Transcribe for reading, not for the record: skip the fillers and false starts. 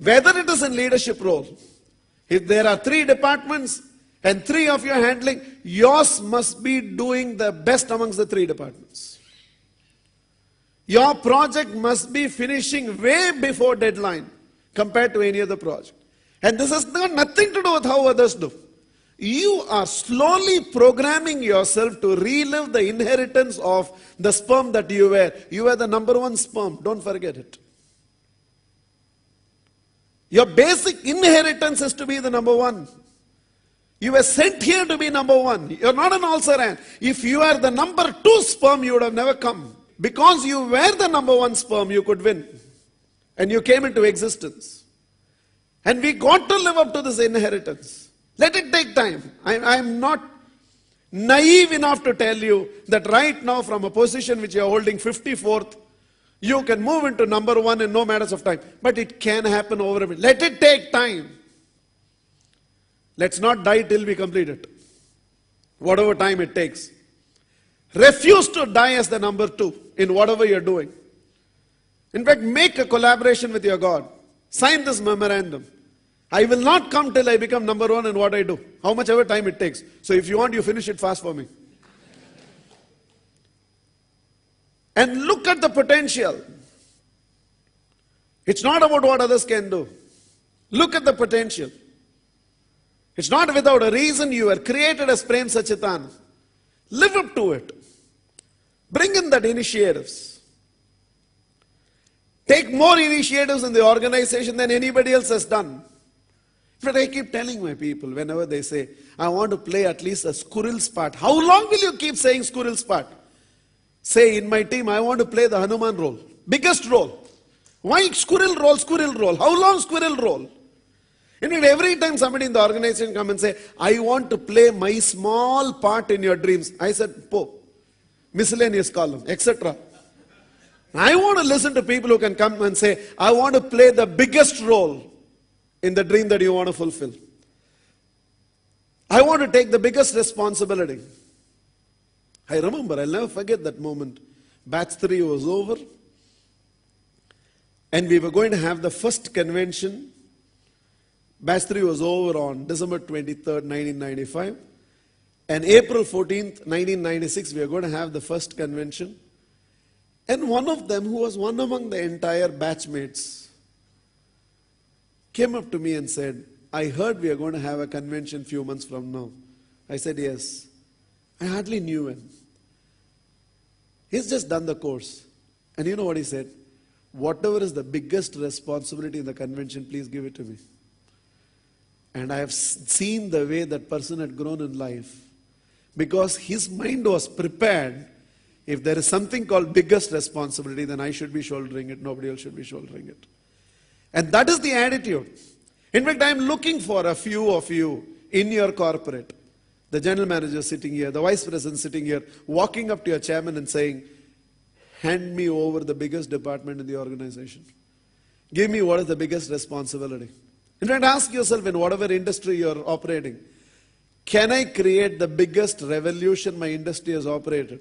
Whether it is in leadership role, if there are 3 departments and 3 of you are handling, yours must be doing the best amongst the 3 departments. Your project must be finishing way before deadline compared to any other project. And this has got nothing to do with how others do. You are slowly programming yourself to relive the inheritance of the sperm that you were. You were the number 1 sperm. Don't forget it. Your basic inheritance is to be the number 1. You were sent here to be number 1. You're not an also-ran. If you are the number 2 sperm, you would have never come. Because you were the number 1 sperm, you could win. And you came into existence. And we got to live up to this inheritance. Let it take time. I'm not naive enough to tell you that right now from a position which you're holding 54th, you can move into number 1 in no matters of time. But it can happen over a minute. Let it take time. Let's not die till we complete it. Whatever time it takes. Refuse to die as the number 2 in whatever you're doing. In fact, make a collaboration with your God. Sign this memorandum. I will not come till I become number 1 in what I do. How much ever time it takes. So if you want, you finish it fast for me. And look at the potential. It's not about what others can do. Look at the potential. It's not without a reason you were created as Prem Sachitan. Live up to it. Bring in that initiatives. Take more initiatives in the organization than anybody else has done. But I keep telling my people, whenever they say, I want to play at least a squirrel's part. How long will you keep saying squirrel's part? Say, in my team, I want to play the Hanuman role. Biggest role. Why squirrel role, squirrel role? How long squirrel role? In fact, every time somebody in the organization come and say, I want to play my small part in your dreams. I said, miscellaneous column, etc. I want to listen to people who can come and say, I want to play the biggest role in the dream that you want to fulfill. I want to take the biggest responsibility. I remember, I'll never forget that moment. Batch 3 was over. And we were going to have the first convention. Batch 3 was over on December 23rd, 1995. And April 14th, 1996, we were going to have the first convention. And one of them, who was one among the entire batchmates, came up to me and said, I heard we are going to have a convention few months from now. I said, yes. I hardly knew him. He's just done the course. And you know what he said? Whatever is the biggest responsibility in the convention, please give it to me. And I have seen the way that person had grown in life. Because his mind was prepared. If there is something called biggest responsibility, then I should be shouldering it. Nobody else should be shouldering it. And that is the attitude. In fact, I am looking for a few of you in your corporate. The general manager sitting here, the vice president sitting here, walking up to your chairman and saying, hand me over the biggest department in the organization. Give me what is the biggest responsibility. In fact, ask yourself in whatever industry you are operating, can I create the biggest revolution my industry has operated?